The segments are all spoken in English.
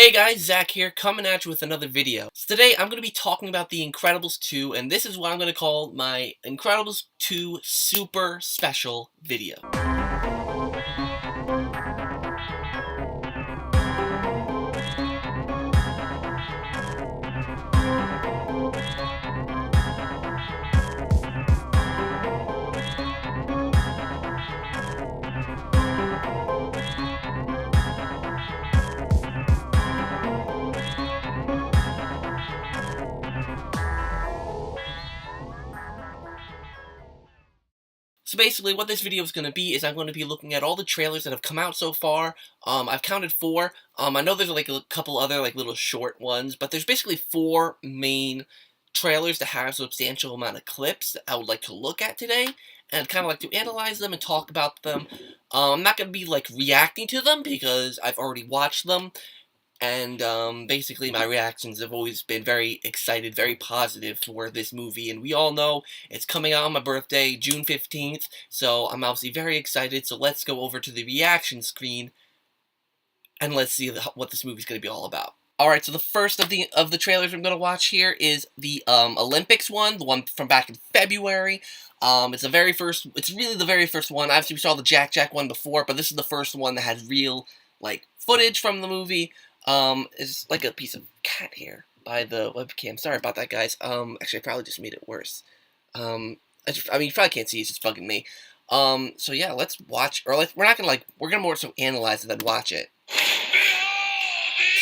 Hey guys, Zach here, coming at you with another video. So today I'm going to be talking about The Incredibles 2, and this is what I'm going to call my Incredibles 2 Super Special video. So basically, what this video is going to be is I'm going to be looking at all the trailers that have come out so far. I've counted 4. I know there's like a couple other like little short ones, but there's basically 4 main trailers that have a substantial amount of clips that I would like to look at today, and kind of like to analyze them and talk about them. I'm not going to be like reacting to them because I've already watched them. And basically my reactions have always been very excited, very positive for this movie, and we all know it's coming out on my birthday, June 15th, so I'm obviously very excited. So let's go over to the reaction screen, and let's see what this movie's going to be all about. Alright, so the first of the trailers I'm going to watch here is the Olympics one, the one from back in February. It's really the very first one. Obviously we saw the Jack one before, but this is the first one that has real, like, footage from the movie. It's like a piece of cat hair by the webcam. Sorry about that, guys. Actually, I probably just made it worse. I mean, you probably can't see, it's just bugging me. So yeah, let's watch, or we're gonna more so analyze it than watch it.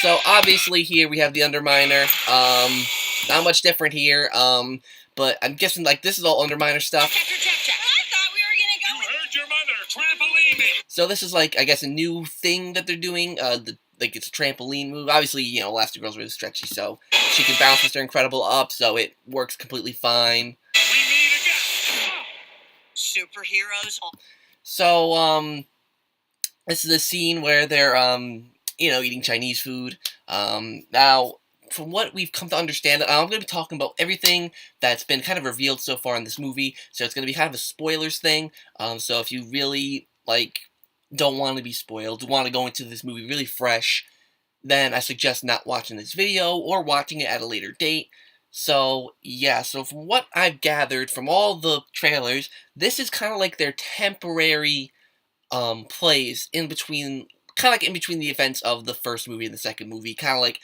So, obviously, here we have the Underminer. Not much different here, but I'm guessing, like, this is all Underminer stuff. So this is, like, I guess a new thing that they're doing, like, it's a trampoline move. Obviously, you know, Elastigirl's really stretchy, so she can bounce Mr. Incredible up, so it works completely fine. Superheroes. So, this is a scene where they're, you know, eating Chinese food. Now, from what we've come to understand, I'm going to be talking about everything that's been kind of revealed so far in this movie, so it's going to be kind of a spoilers thing. So if you really, like, don't want to be spoiled, want to go into this movie really fresh, then I suggest not watching this video or watching it at a later date. So, yeah, so from what I've gathered from all the trailers, this is kind of like their temporary plays in between, kind of like in between the events of the first movie and the second movie, kind of like,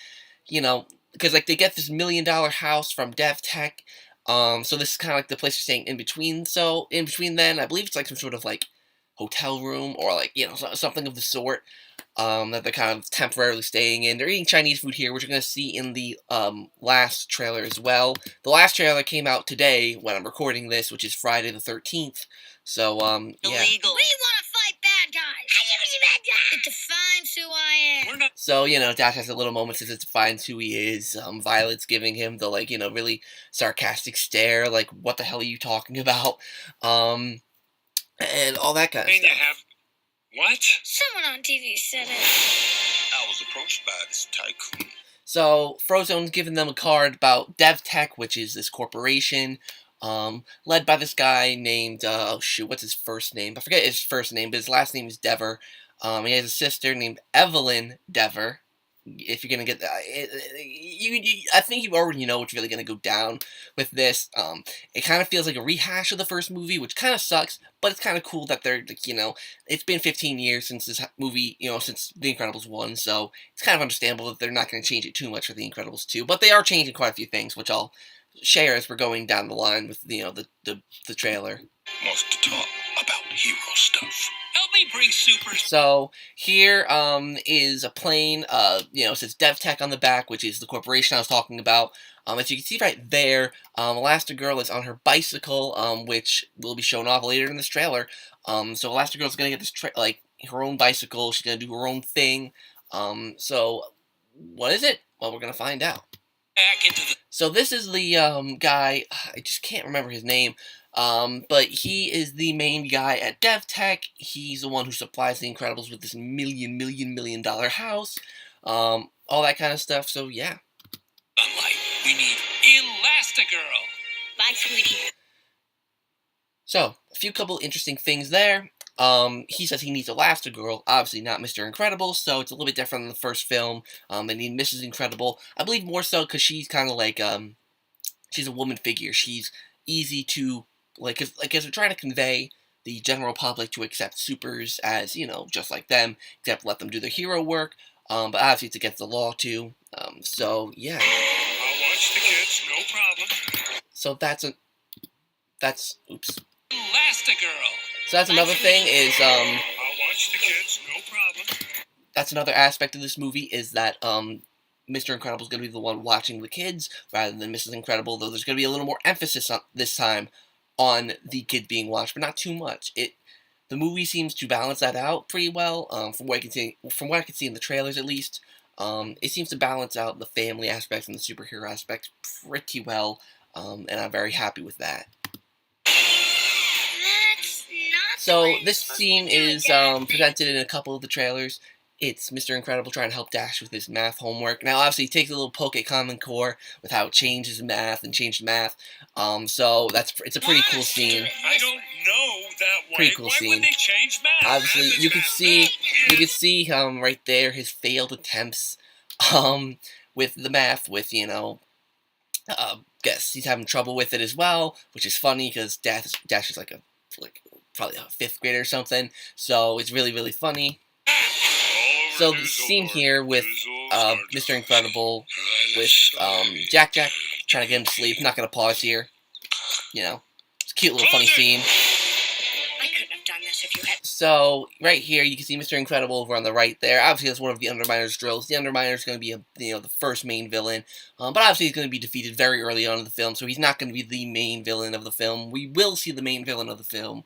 you know, because like they get this $1 million house from DevTech, so this is kind of like the place you're staying in between. So in between then, I believe it's like some sort of like hotel room or like, you know, something of the sort, that they're kind of temporarily staying in. They're eating Chinese food here, which you're going to see in the last trailer as well. The last trailer came out today when I'm recording this, which is Friday the 13th. So yeah. Illegal. We want to fight bad guys. I never see bad guys. It defines who I am. So, you know, Dash has a little moment since it defines who he is. Violet's giving him the, like, you know, really sarcastic stare, like, what the hell are you talking about? And all that kind of stuff. What? Someone on TV said it. I was approached by this tycoon. So, Frozone's giving them a card about DevTech, which is this corporation, led by this guy named, oh shoot, what's his first name? I forget his first name, but his last name is Dever. He has a sister named Evelyn Dever. If you're gonna get that, I think you already know what's really gonna go down with this. It kind of feels like a rehash of the first movie, which kind of sucks, but it's kind of cool that they're, like, you know, it's been 15 years since this movie, you know, since The Incredibles 1, so it's kind of understandable that they're not going to change it too much for The Incredibles 2, but they are changing quite a few things, which I'll share as we're going down the line with, you know, the trailer. Wants to talk about hero stuff. Help me bring super. So here is a plane. You know, it says DevTech on the back, which is the corporation I was talking about. As you can see right there, Elastigirl is on her bicycle, which will be shown off later in this trailer. So Elastigirl's gonna get this like her own bicycle. She's gonna do her own thing. So what is it? Well, we're gonna find out. So this is the guy. I just can't remember his name. But he is the main guy at DevTech. He's the one who supplies the Incredibles with this million dollar house. All that kind of stuff. So yeah. Sunlight. We need Elastigirl. Bye, sweetie. So a couple interesting things there. He says he needs Elastigirl, obviously not Mr. Incredible, so it's a little bit different than the first film. They need Mrs. Incredible. I believe more so because she's kind of like, she's a woman figure. She's easy to, like, as they're trying to convey the general public to accept supers as, just like them, except let them do their hero work. But obviously it's against the law too. So yeah. I'll watch the kids, no problem. So oops. Elastigirl. So that's another thing is, I'll watch the kids, no problem. That's another aspect of this movie is that, Mr. Incredible is going to be the one watching the kids rather than Mrs. Incredible, though there's going to be a little more emphasis on, this time on the kid being watched, but not too much. The movie seems to balance that out pretty well, from what I can see in the trailers at least. It seems to balance out the family aspects and the superhero aspects pretty well, and I'm very happy with that. So this scene is presented in a couple of the trailers. It's Mr. Incredible trying to help Dash with his math homework. Now, obviously, he takes a little poke at Common Core with how it changes math and changed math. So it's a pretty cool scene. I don't know that way. Pretty cool scene. Why would they change math? Obviously, you can see right there his failed attempts with the math. With guess he's having trouble with it as well, which is funny because Dash is like probably a 5th grader or something. So it's really, really funny. So the scene here with Mr. Incredible with Jack trying to get him to sleep. I'm not gonna pause here. It's a cute little funny scene. I couldn't have done this if you had. So right here you can see Mr. Incredible over on the right there. Obviously that's one of the Underminer's drills. The Underminer is going to be the first main villain, but obviously he's going to be defeated very early on in the film, so he's not going to be the main villain of the film. We will see the main villain of the film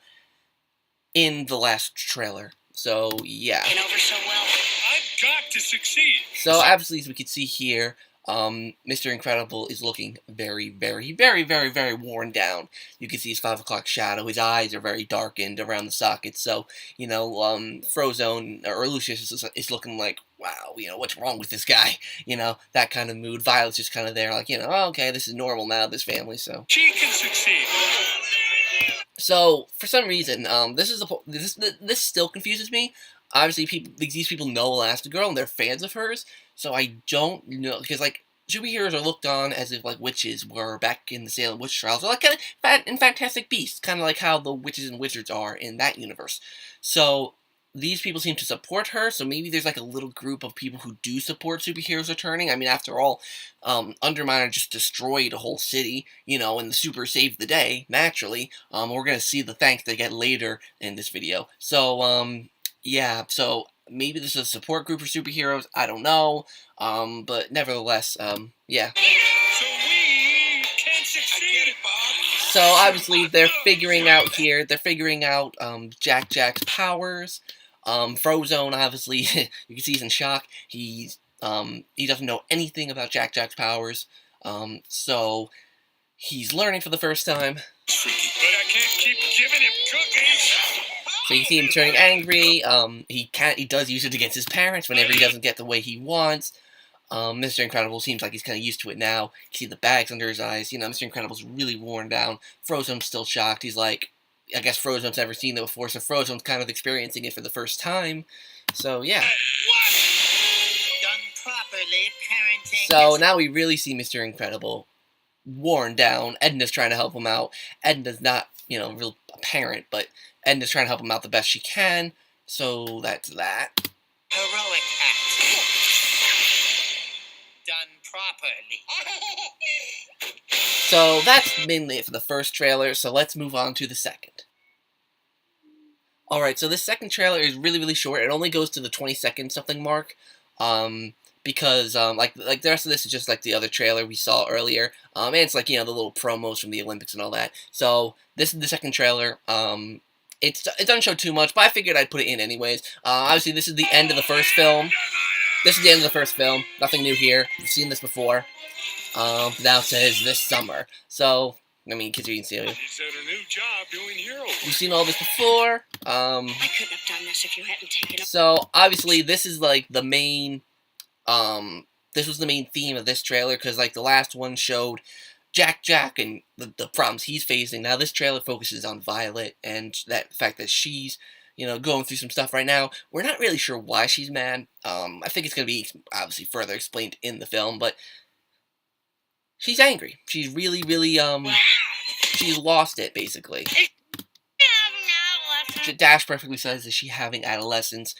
in the last trailer. So yeah. Over so well. I've got to succeed. So obviously, as we can see here, Mr. Incredible is looking very, very, very, very, very worn down. You can see his 5 o'clock shadow. His eyes are very darkened around the sockets. So, Frozone, or Lucius is looking like, wow, what's wrong with this guy? That kind of mood. Violet's just kind of there, like, oh, okay, this is normal now, this family, so. She can succeed. So, for some reason, this still confuses me. Obviously, these people know Elastigirl and they're fans of hers, so I don't know, because, superheroes are looked on as if, witches were back in the Salem witch trials, or, kind of in Fantastic Beasts, kind of like how the witches and wizards are in that universe. So, these people seem to support her, so maybe there's, a little group of people who do support superheroes returning. I mean, after all, Underminer just destroyed a whole city, and the super saved the day, naturally. We're gonna see the thanks they get later in this video. So, yeah, so maybe this is a support group for superheroes, I don't know, but nevertheless, yeah. So we can succeed. So obviously they're figuring out Jack's powers. Frozone, obviously, you can see he's in shock. He doesn't know anything about Jack's powers, so he's learning for the first time. But I can't keep giving him cookies. So you see him turning angry. He does use it against his parents whenever he doesn't get the way he wants. Mr. Incredible seems like he's kind of used to it now. You see the bags under his eyes. Mr. Incredible's really worn down. Frozone's still shocked. He's like, I guess Frozone's never seen that before, so Frozone's kind of experiencing it for the first time. So, yeah. Done properly, parenting. So now we really see Mr. Incredible worn down. Edna's trying to help him out. Edna's not, real parent, but Edna's trying to help him out the best she can. So that's that. Heroic act. Done properly. So that's mainly it for the first trailer, so let's move on to the second. Alright, so this second trailer is really, really short. It only goes to the 20-second something mark. Because, like the rest of this is just like the other trailer we saw earlier. And it's like, the little promos from the Olympics and all that. So, this is the second trailer. It doesn't show too much, but I figured I'd put it in anyways. Obviously, this is the end of the first film. This is the end of the first film. Nothing new here. You've seen this before. Now it says this summer. So, I mean, kids, you can see it. He's at a new job doing hero. You've seen all this before. I couldn't have done this if you hadn't taken it. So, obviously, this is like the main, this was the main theme of this trailer, because like the last one showed Jack and the problems he's facing. Now this trailer focuses on Violet and that fact that she's going through some stuff right now. We're not really sure why she's mad. I think it's going to be obviously further explained in the film, but she's angry. She's really, really, she's lost it, basically. Dash perfectly says that she's having adolescence,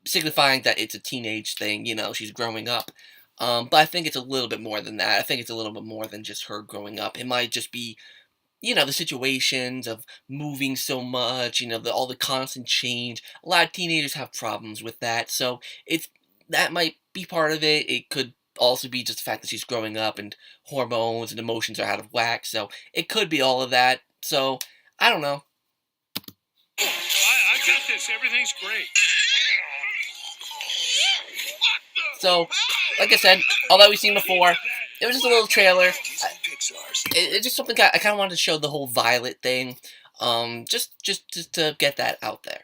signifying that it's a teenage thing, she's growing up. But I think it's a little bit more than that. I think it's a little bit more than just her growing up. It might just be, the situations of moving so much, all the constant change. A lot of teenagers have problems with that, so that might be part of it. It could also be just the fact that she's growing up and hormones and emotions are out of whack, so it could be all of that. So, I don't know. I got this. Everything's great. So, like I said, although we've seen before, it was just a little trailer. It's just something I kind of wanted to show the whole Violet thing, just to get that out there.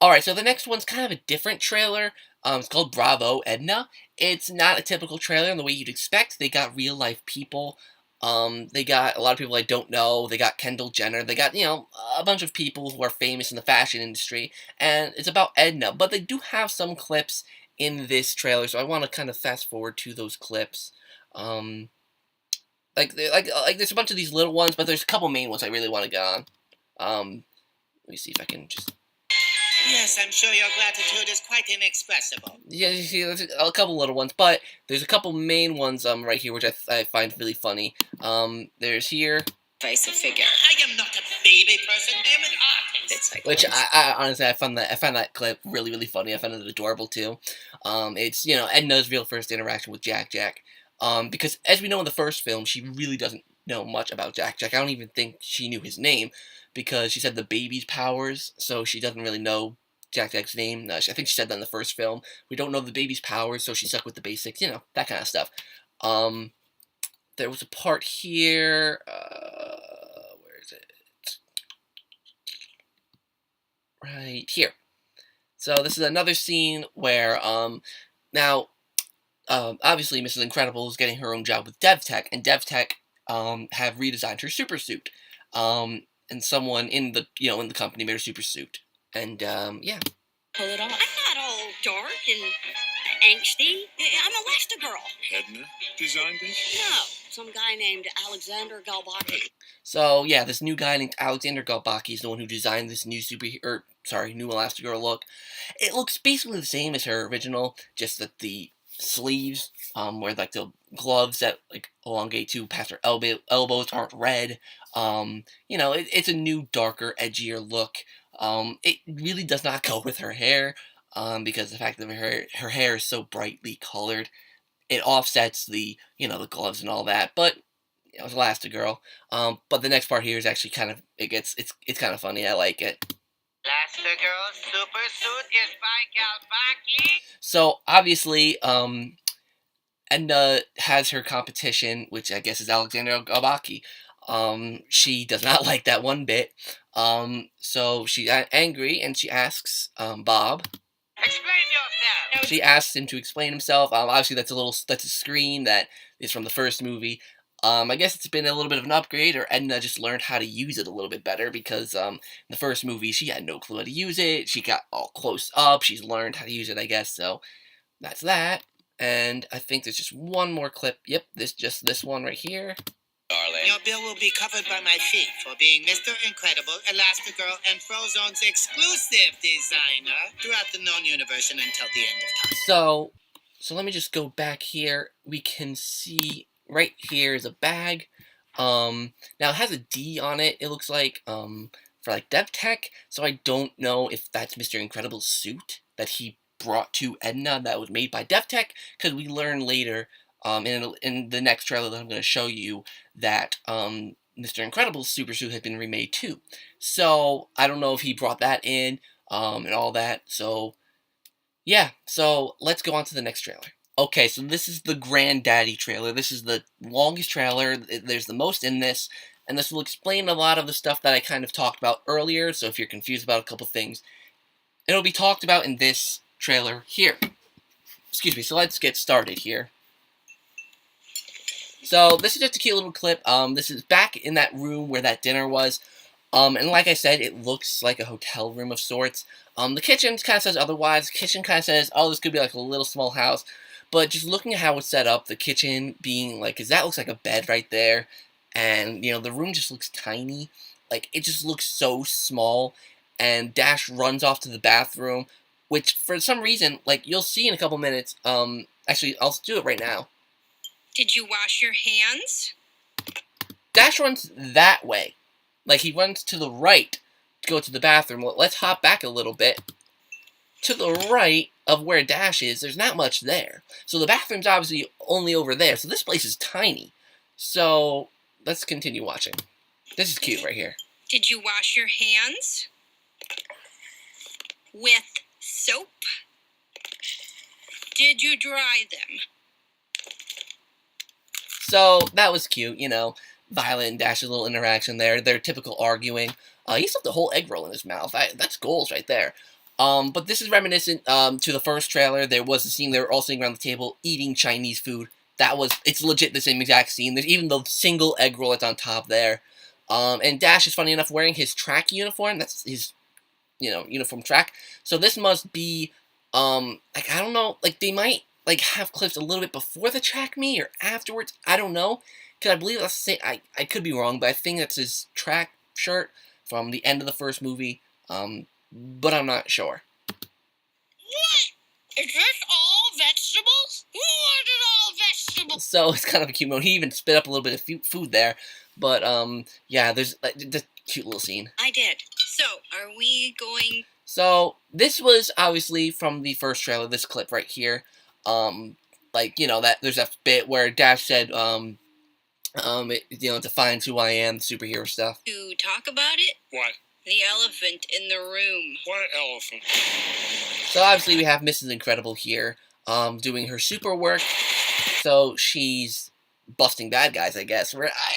Alright, so the next one's kind of a different trailer. It's called Bravo, Edna. It's not a typical trailer in the way you'd expect. They got real-life people. They got a lot of people I don't know. They got Kendall Jenner. They got, a bunch of people who are famous in the fashion industry. And it's about Edna. But they do have some clips in this trailer, so I want to kind of fast forward to those clips. Like there's a bunch of these little ones, but there's a couple main ones I really want to get on. Let me see if I can just... Yes, I'm sure your gratitude is quite inexpressible. Yeah, you see, there's a couple little ones, but there's a couple main ones right here, which I find really funny. There's here... Face a figure. I am not a baby person, I am an artist. Which I honestly, I found that clip really, really funny. I found it adorable too. It's Edna's real first interaction with Jack. Because as we know in the first film, she really doesn't know much about Jack. I don't even think she knew his name, because she said the baby's powers, so she doesn't really know Jack's name. I think she said that in the first film. We don't know the baby's powers, so she's stuck with the basics, that kind of stuff. There was a part here, where is it? Right here. So this is another scene where, now, obviously Mrs. Incredible is getting her own job with DevTech, and DevTech, have redesigned her super suit. And someone in the, in the company made her super suit. And, yeah. Pull it off. I'm not all dark and angsty. I'm Elastigirl. Edna designed this? No, some guy named Alexander Galbaki. So, yeah, this new guy named Alexander Galbaki is the one who designed this new new Elastigirl look. It looks basically the same as her original, just that the sleeves, where, like, the gloves that, like, elongate to past her elbows aren't red. It's a new, darker, edgier look. It really does not go with her hair, because the fact that her hair is so brightly colored, it offsets the, the gloves and all that, but, it's Elastigirl. But the next part here is actually it's kind of funny. I like it. Elastigirl super suit is by Galbaki. So, obviously, Edna has her competition, which I guess is Alexander Galbaki. She does not like that one bit. So she's angry, and she asks, Bob. Explain yourself! She asks him to explain himself. Obviously that's a screen that is from the first movie. I guess it's been a little bit of an upgrade, or Edna just learned how to use it a little bit better, because, in the first movie, she had no clue how to use it. She got all close up. She's learned how to use it, I guess, so that's that. And I think there's just one more clip. Yep, this one right here. Darling. Your bill will be covered by my fee for being Mr. Incredible, Elastigirl, and Frozone's exclusive designer throughout the known universe and until the end of time. So let me just go back here. We can see right here is a bag. Now it has a D on it. It looks like for like DevTech. So I don't know if that's Mr. Incredible's suit that he brought to Edna that was made by DevTech, because we learn later in the next trailer that I'm going to show you that Mr. Incredible's super suit had been remade too. So I don't know if he brought that in and all that. So yeah, so let's go on to the next trailer. Okay, so this is the Granddaddy trailer. This is the longest trailer. There's the most in this, and this will explain a lot of the stuff that I kind of talked about earlier. So if you're confused about a couple things, it'll be talked about in this trailer here. Excuse me, so let's get started here. So this is just a cute little clip. This is back in that room where that dinner was. And like I said, it looks like a hotel room of sorts. The kitchen kind of says otherwise. The kitchen kind of says, oh, this could be like a little small house. But just looking at how it's set up, the kitchen being like, because that looks like a bed right there. And, you know, the room just looks tiny. Like, it just looks so small. And Dash runs off to the bathroom, which for some reason, like, you'll see in a couple minutes. Actually, I'll do it right now. Did you wash your hands? Dash runs that way. Like, he runs to the right to go to the bathroom. Well, let's hop back a little bit. To the right of where Dash is, there's not much there. So the bathroom's obviously only over there. So this place is tiny. So let's continue watching. This is cute right here. Did you wash your hands? With soap? Did you dry them? So that was cute, you know. Violet and Dash's little interaction there. Their typical arguing. He stuffed the whole egg roll in his mouth. That's goals right there. But this is reminiscent to the first trailer. There was a scene they were all sitting around the table eating Chinese food. It's legit the same exact scene. There's even the single egg roll that's on top there. And Dash is funny enough wearing his track uniform. That's his, you know, uniform track. So this must be, like, I don't know, like, they might, like, have clips a little bit before the track meet or afterwards. I don't know. Because I believe that's the same, I could be wrong, but I think that's his track shirt from the end of the first movie. But I'm not sure. What? Is this all vegetables? Who ordered all vegetables? So it's kind of a cute moment. He even spit up a little bit of food there. But, yeah, there's this cute little scene. I did. So, are we going... So, this was obviously from the first trailer, this clip right here. Like, you know, there's that bit where Dash said, it defines who I am, superhero stuff. To talk about it? What? The elephant in the room. What elephant? So obviously we have Mrs. Incredible here, doing her super work. So she's busting bad guys, I guess.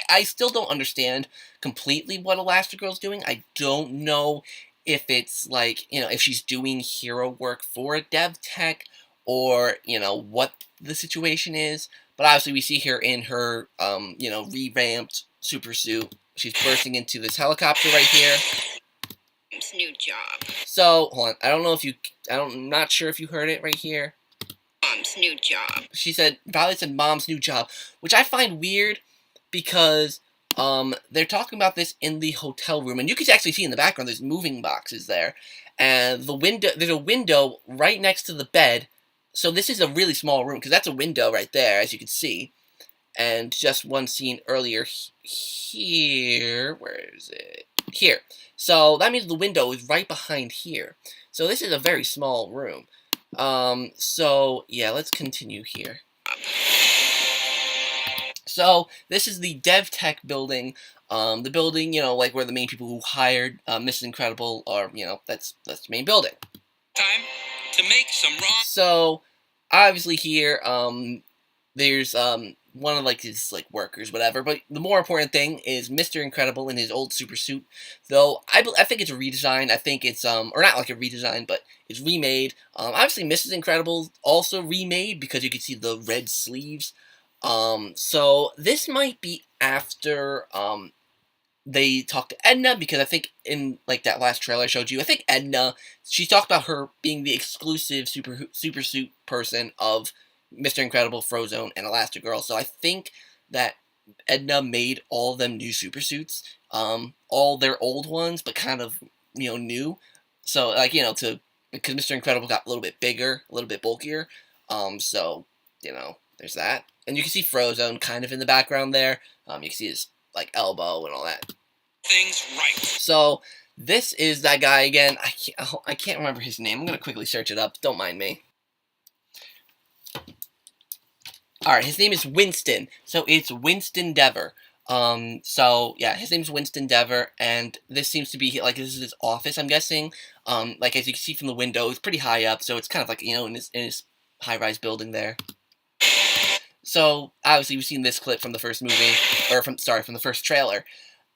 I still don't understand completely what Elastigirl's doing. I don't know if it's like, you know, if she's doing hero work for a dev tech or, you know, what the situation is. But obviously we see her in her, you know, revamped super suit. She's bursting into this helicopter right here. New job. So, hold on. I'm not sure if you heard it right here. Mom's new job. She said, Violet said mom's new job, which I find weird because, they're talking about this in the hotel room. And you can actually see in the background, there's moving boxes there. And there's a window right next to the bed. So this is a really small room, because that's a window right there, as you can see. And just one scene earlier here, where is it? Here. So that means the window is right behind here. So this is a very small room. So yeah, let's continue here. So this is the Dev Tech building. The building, you know, like where the main people who hired Mrs. Incredible are, you know, that's the main building. Time to make some raw. So obviously here, there's one of like his like workers, whatever. But the more important thing is Mr. Incredible in his old super suit. Though I think it's a redesign. I think it's or not like a redesign, but it's remade. Obviously Mrs. Incredible also remade because you can see the red sleeves. So this might be after they talked to Edna, because I think in like that last trailer I showed you, I think Edna, she talked about her being the exclusive super suit person of Mr. Incredible, Frozone, and Elastigirl. So I think that Edna made all of them new super suits, all their old ones, but kind of, you know, new. So like, you know, because Mr. Incredible got a little bit bigger, a little bit bulkier. So, you know, there's that. And you can see Frozone kind of in the background there. You can see his like elbow and all that. Things right. So this is that guy again. I can't remember his name. I'm gonna quickly search it up. Don't mind me. Alright, his name is Winston. So it's Winston Dever. So yeah, his name's Winston Dever, and this seems to be like this is his office, I'm guessing. Like as you can see from the window, it's pretty high up, so it's kind of like, you know, in his high-rise building there. So obviously we've seen this clip from the first movie, or from the first trailer.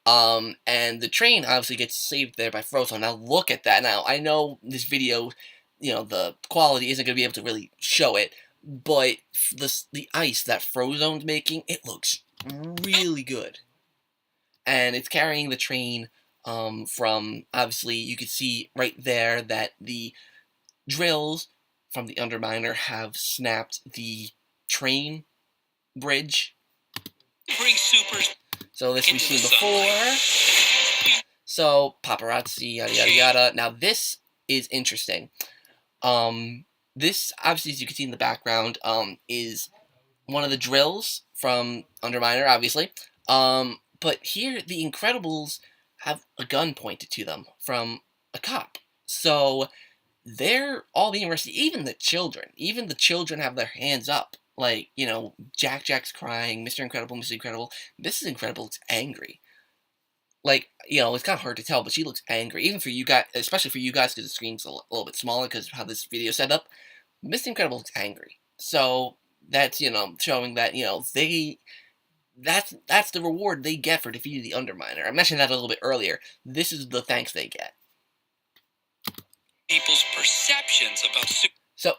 And the train obviously gets saved there by Frozone. Now look at that. Now I know this video, you know, the quality isn't going to be able to really show it, but the ice that Frozone's making, it looks really good. And it's carrying the train From, obviously, you can see right there that the drills from the Underminer have snapped the train bridge. Bring supers. So this we've Into seen the before. So, paparazzi, yada yada yada. Now this is interesting. This, obviously, as you can see in the background, is one of the drills from Underminer, obviously. But here, the Incredibles have a gun pointed to them from a cop. So, they're all being arrested, even the children. Even the children have their hands up. Like, you know, Jack's crying, Mr. Incredible, Mrs. Incredible. Mrs. Incredible is angry. Like, you know, it's kind of hard to tell, but she looks angry. Even for you guys, especially for you guys, because the screen's a little bit smaller because of how this video is set up. Mr. Incredible looks angry. So, that's, you know, showing that, you know, that's the reward they get for defeating the Underminer. I mentioned that a little bit earlier. This is the thanks they get. People's perceptions about So,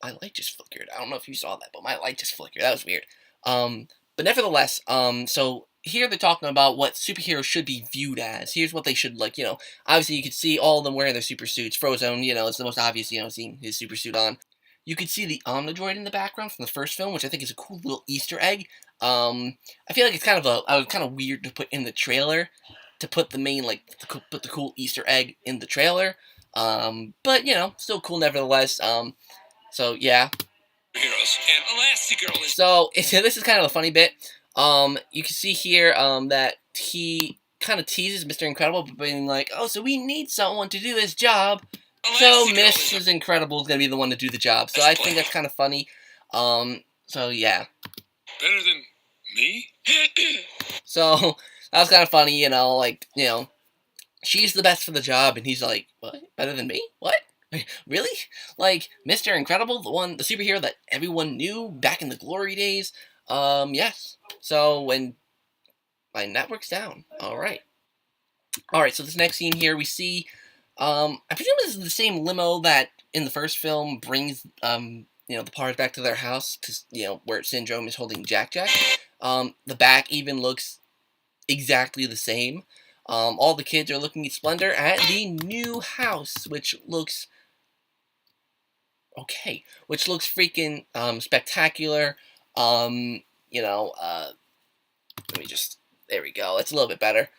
my light just flickered. I don't know if you saw that, but my light just flickered. That was weird. But nevertheless, so here they're talking about what superheroes should be viewed as. Here's what they should, like, you know, obviously you can see all of them wearing their super suits. Frozone, you know, it's the most obvious, you know, seeing his super suit on. You could see the Omnidroid in the background from the first film, which I think is a cool little Easter egg. I feel like it's kind of weird to put in the trailer, to put the main, like, put the cool Easter egg in the trailer. But, you know, still cool nevertheless. So, yeah. heroes, and Elastigirl is. So, this is kind of a funny bit. You can see here, that he kind of teases Mr. Incredible by being like, oh, so we need someone to do this job. So, Mrs. Incredible is going to be the one to do the job. So, I think that's kind of funny. So, yeah. Better than me? So, that was kind of funny, you know, like, you know, she's the best for the job, and he's like, what? Better than me? What? Really? Like, Mr. Incredible, the superhero that everyone knew back in the glory days? Yes. So, when my network's down. Alright. Alright, so this next scene here, we see, I presume this is the same limo that in the first film brings, you know, the parts back to their house, because, you know, where Syndrome is holding Jack. The back even looks exactly the same. All the kids are looking at Splendor at the new house, which looks okay, which looks freaking spectacular. You know, let me just, there we go, it's a little bit better.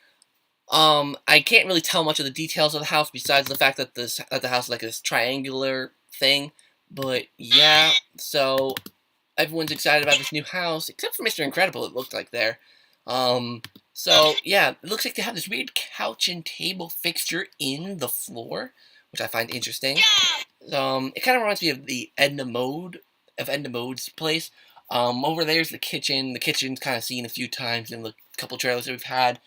I can't really tell much of the details of the house besides the fact that the house is like this triangular thing, but yeah, so everyone's excited about this new house, except for Mr. Incredible, it looked like there. So yeah, it looks like they have this weird couch and table fixture in the floor, which I find interesting. It kind of reminds me of the Edna Mode's place. Over there's the kitchen. The kitchen's kind of seen a few times in the couple trailers that we've had.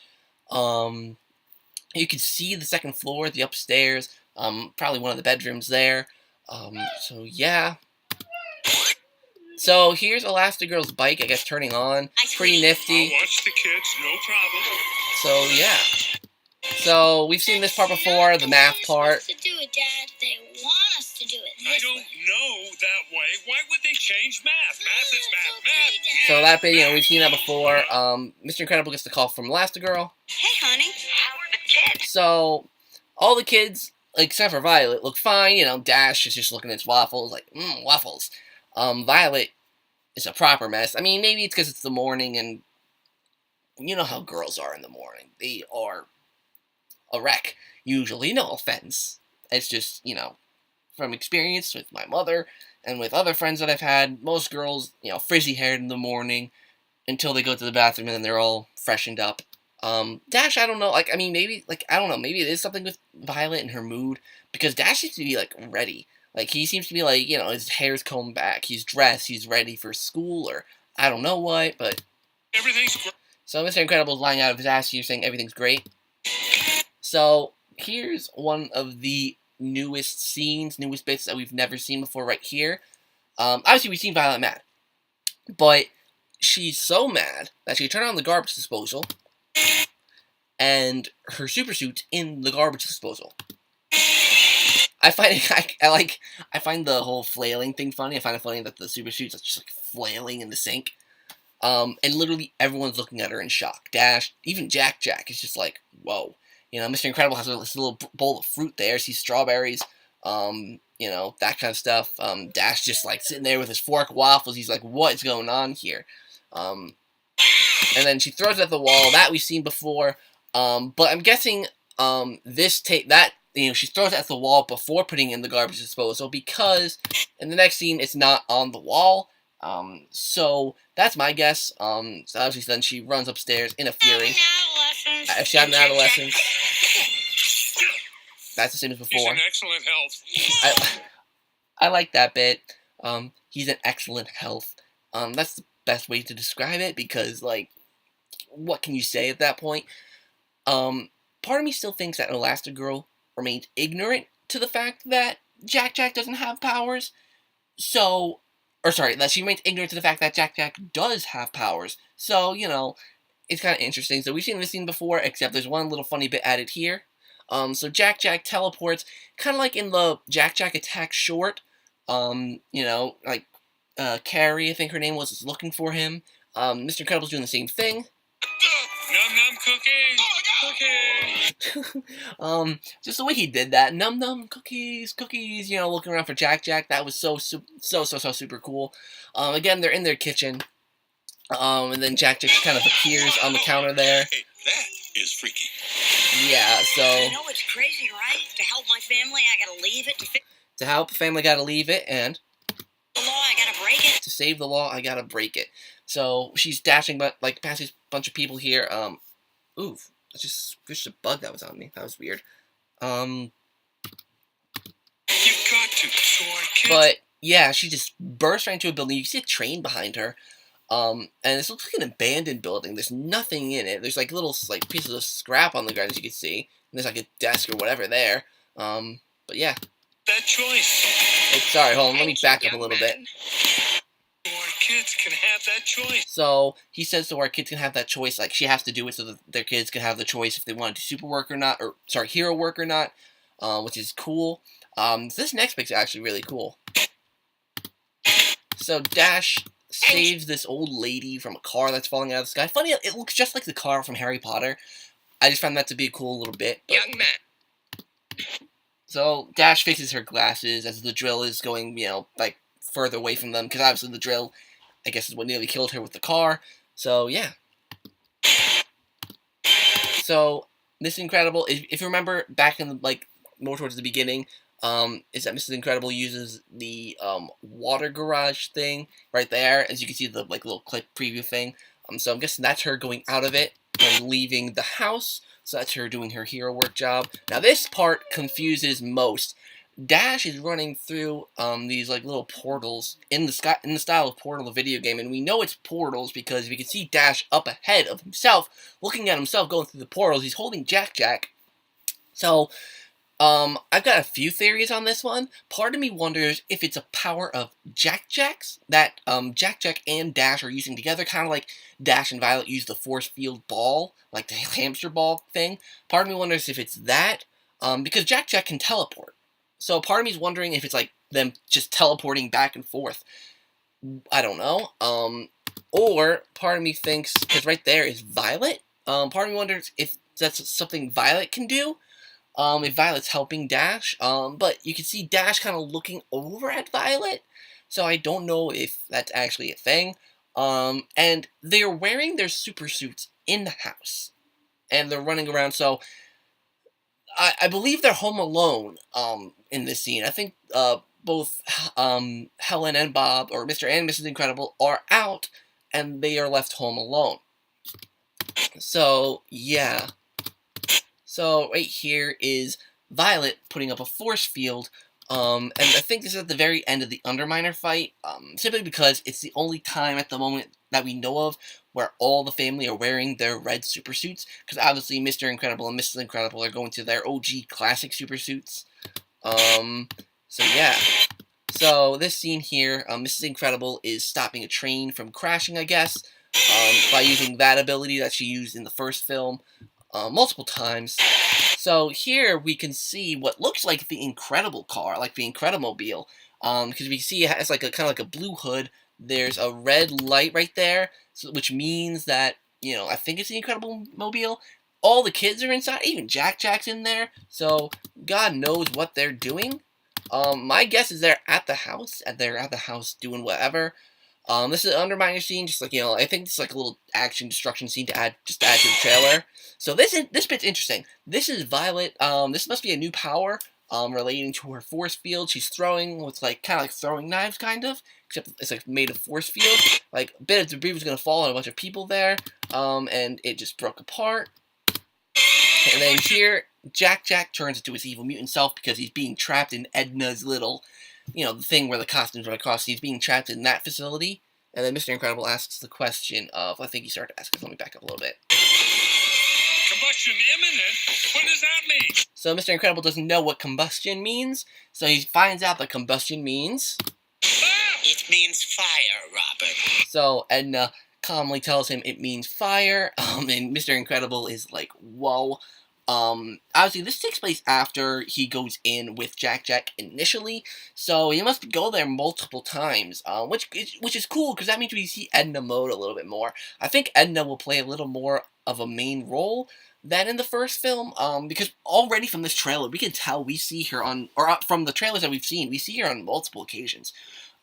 You can see the second floor, the upstairs. Probably one of the bedrooms there. So yeah. So here's Elastigirl's bike, I guess, turning on. Pretty nifty. I'll watch the kids, no problem. So yeah. So we've seen this part before, the math part. To do it, Dad. They want us to do it. I don't know that way. Why would they change math? Math is math. Math. So that bit, you know, we've seen that before. Mr. Incredible gets the call from Elastigirl. Hey, honey. How are the kids? So all the kids, except for Violet, look fine. You know, Dash is just looking at his waffles, like, waffles. Violet is a proper mess. I mean, maybe it's because it's the morning, and you know how girls are in the morning. They are a wreck, usually. No offense. It's just, you know, from experience with my mother and with other friends that I've had, most girls, you know, frizzy-haired in the morning until they go to the bathroom and then they're all freshened up. Dash, I don't know, like, I mean, maybe, like, I don't know, maybe it is something with Violet and her mood, because Dash seems to be, like, ready. Like, he seems to be, like, you know, his hair's combed back, he's dressed, he's ready for school, or I don't know what, but... Everything's great. So Mr. Incredible's lying out of his ass here saying everything's great. So, here's one of the newest scenes, newest bits that we've never seen before right here. Obviously, we've seen Violet mad. But she's so mad that she turned on the garbage disposal, and her super suit's in the garbage disposal. I find the whole flailing thing funny. I find it funny that the super suit's just like flailing in the sink. And literally everyone's looking at her in shock. Dash, even Jack is just like, whoa. You know, Mr. Incredible has this little bowl of fruit there, sees strawberries, you know, that kind of stuff. Dash just like sitting there with his fork waffles. He's like, what is going on here? And then she throws it at the wall. That we've seen before. But I'm guessing she throws it at the wall before putting it in the garbage disposal, because in the next scene it's not on the wall. So that's my guess. So obviously then she runs upstairs in a fury. If she had an adolescence, that's the same as before. He's in excellent health. I like that bit. He's in excellent health. That's the best way to describe it, because, like, what can you say at that point? Part of me still thinks that Elastigirl remains ignorant to the fact that Jack doesn't have powers. That she remains ignorant to the fact that Jack does have powers. So, you know, it's kind of interesting. So we've seen this scene before, except there's one little funny bit added here. So Jack teleports, kind of like in the Jack Attack short. You know, like, Carrie, I think her name was looking for him. Mr. Incredible's doing the same thing. Num num cookies. Just the way he did that, num cookies, you know, looking around for Jack. That was so super cool. Again, they're in their kitchen. And then Jack just kind of appears on the counter there. Hey, that is freaky. Yeah, so You know it's crazy, right? To help my family, I gotta leave it. to help the family, gotta leave it, and The law, I gotta break it. to save the law, I gotta break it. So she's dashing, but like past these bunch of people here. Ooh, I just squished a bug that was on me. That was weird. You've got to. So our kids. But yeah, she just bursts right into a building. You can see a train behind her. And this looks like an abandoned building. There's nothing in it. There's like little like pieces of scrap on the ground, as you can see. And there's like a desk or whatever there. But yeah. That choice. Oh, sorry, hold on. Let me back up a little bit. So our kids can have that choice. So he says so our kids can have that choice. Like, she has to do it so that their kids can have the choice if they want to do super work or not, or sorry, hero work or not, which is cool. This next bit's actually really cool. So Dash saves this old lady from a car that's falling out of the sky. Funny, it looks just like the car from Harry Potter. I just found that to be a cool little bit. Young man. So Dash fixes her glasses as the drill is going, you know, like further away from them, because obviously the drill, I guess, is what nearly killed her with the car. So yeah. So Mrs. Incredible, if you remember back in like more towards the beginning, is that Mrs. Incredible uses the water garage thing right there, as you can see the like little clip preview thing. So I'm guessing that's her going out of it and leaving the house. So that's her doing her hero work job. Now this part confuses most. Dash is running through these like little portals in the sky, in the style of Portal, the video game, and we know it's portals because we can see Dash up ahead of himself, looking at himself going through the portals. He's holding Jack. So I've got a few theories on this one. Part of me wonders if it's a power of Jack's that Jack and Dash are using together, kind of like Dash and Violet use the force field ball, like the hamster ball thing. Part of me wonders if it's that, because Jack can teleport. So part of me is wondering if it's like them just teleporting back and forth. I don't know. Or part of me thinks, because right there is Violet. Part of me wonders if that's something Violet can do. If Violet's helping Dash, but you can see Dash kind of looking over at Violet, so I don't know if that's actually a thing. And they're wearing their super suits in the house, and they're running around, so I believe they're home alone, in this scene. I think, both, Helen and Bob, or Mr. and Mrs. Incredible, are out, and they are left home alone. So, yeah. So right here is Violet putting up a force field, and I think this is at the very end of the Underminer fight, simply because it's the only time at the moment that we know of where all the family are wearing their red super suits, because obviously Mr. Incredible and Mrs. Incredible are going to their OG classic super suits. So yeah. So this scene here, Mrs. Incredible is stopping a train from crashing, I guess, by using that ability that she used in the first film. Multiple times. So here we can see what looks like the Incredible car, like the Incredimobile, because we see it has like a kind of like a blue hood there's a red light right there, which means that, I think it's the Incredible Mobile. All the kids are inside, even Jack's in there, so God knows what they're doing. My guess is they're at the house, doing whatever. This is an underminer scene, just like, I think it's like a little action destruction scene to add to the trailer. So this bit's interesting. This is Violet. This must be a new power, relating to her force field. She's throwing what's kind of like throwing knives, kind of, except it's like made of force field. Like a bit of debris was gonna fall on a bunch of people there, and it just broke apart. And then here, Jack turns into his evil mutant self because he's being trapped in Edna's little, the thing where the costumes are across. He's being trapped in that facility. And then Mr. Incredible asks the question of, I think he started to ask us, let me back up a little bit. Combustion imminent? What does that mean? So Mr. Incredible doesn't know what combustion means, so he finds out that combustion means... It means fire, Robert. So Edna calmly tells him it means fire, and Mr. Incredible is like, whoa. Obviously, this takes place after he goes in with Jack initially, so he must go there multiple times, which is cool, because that means we see Edna mode a little bit more. I think Edna will play a little more of a main role than in the first film, because already from this trailer, we can tell we see her on, or from the trailers that we've seen, we see her on multiple occasions.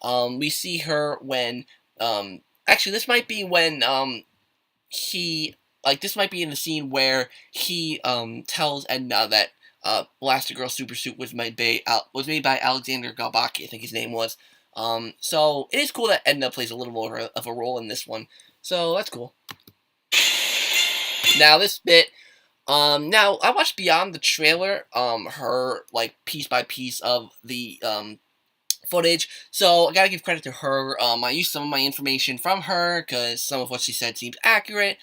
We see her when, actually, this might be when, this might be in the scene where he, tells Edna that, Elastigirl Super Suit was made by Alexander Galbaki, I think his name was. So it is cool that Edna plays a little more of a role in this one. So that's cool. Now this bit, now I watched beyond the trailer, her, piece by piece of the, footage, so I gotta give credit to her. I used some of my information from her, because some of what she said seems accurate,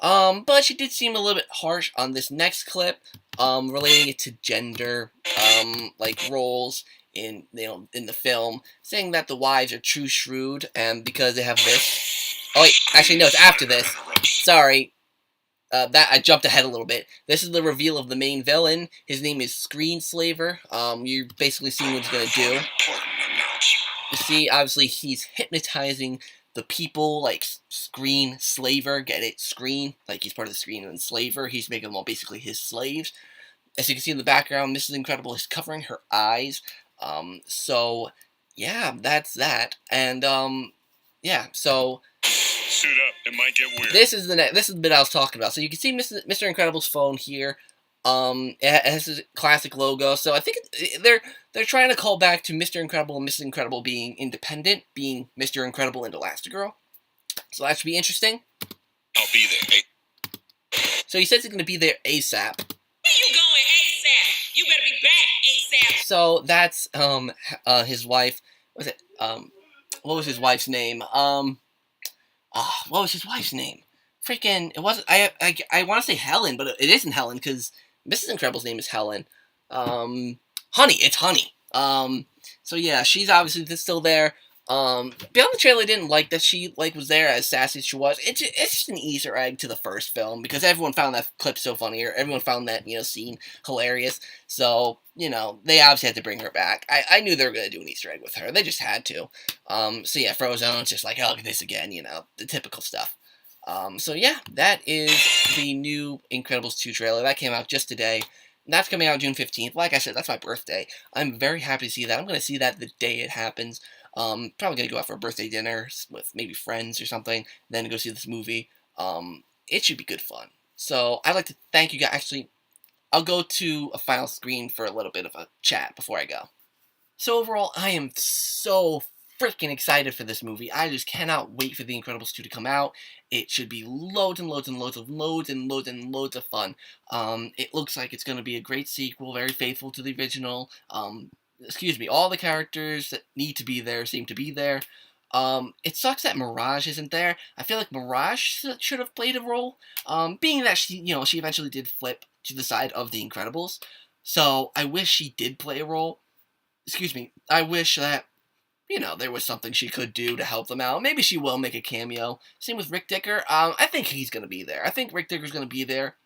but she did seem a little bit harsh on this next clip, relating it to gender, roles in the film, saying that the wives are too shrewd, and because they have this... Oh wait, actually no, it's after this. Sorry. That I jumped ahead a little bit. This is the reveal of the main villain. His name is Screenslaver. You're basically seeing what he's gonna do. You see, obviously, he's hypnotizing the people, Screen Slaver. Get it? Screen. He's part of the Screen and Slaver. He's making them all basically his slaves. As you can see in the background, Mrs. Incredible is covering her eyes. So, yeah, that's that. And, yeah, so... Suit up, it might get weird. This is the bit I was talking about. So you can see Mr. Incredible's phone here. It has his classic logo. So I think they're trying to call back to Mr. Incredible and Mrs. Incredible being independent, being Mr. Incredible and Elastigirl. So that should be interesting. I'll be there. So he says he's going to be there ASAP. Where you going ASAP? You better be back ASAP. So that's his wife. What was it? What was his wife's name? What was his wife's name? Freaking, it wasn't, I want to say Helen, but it isn't Helen, because Mrs. Incredible's name is Helen. Honey, it's Honey. So yeah, she's obviously still there. Beyond the trailer didn't like that she, was there as sassy as she was. It's just an Easter egg to the first film, because everyone found that clip so funny, or everyone found that, scene hilarious. So, they obviously had to bring her back. I knew they were going to do an Easter egg with her. They just had to. So yeah, Frozone's just like, oh, this again, the typical stuff. So yeah, that is the new Incredibles 2 trailer. That came out just today. That's coming out June 15th. Like I said, that's my birthday. I'm very happy to see that. I'm going to see that the day it happens. Probably going to go out for a birthday dinner with maybe friends or something, then go see this movie. It should be good fun. So I'd like to thank you guys. Actually, I'll go to a final screen for a little bit of a chat before I go. So overall, I am so freaking excited for this movie. I just cannot wait for The Incredibles 2 to come out. It should be loads and loads and loads of fun. It looks like it's going to be a great sequel, very faithful to the original. All the characters that need to be there seem to be there. It sucks that Mirage isn't there. I feel like Mirage should have played a role, being that she eventually did flip to the side of the Incredibles. So I wish she did play a role. I wish that, there was something she could do to help them out. Maybe she will make a cameo. Same with Rick Dicker. I think he's going to be there. I think Rick Dicker's going to be there.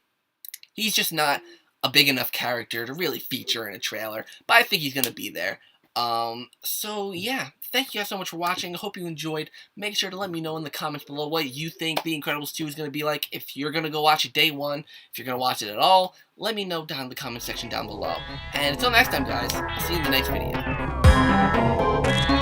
He's just not a big enough character to really feature in a trailer, but I think he's going to be there. So yeah, thank you guys so much for watching. I hope you enjoyed. Make sure to let me know in the comments below what you think The Incredibles 2 is going to be like. If you're going to go watch it day one, if you're going to watch it at all, let me know down in the comment section down below. And until next time, guys, I'll see you in the next video.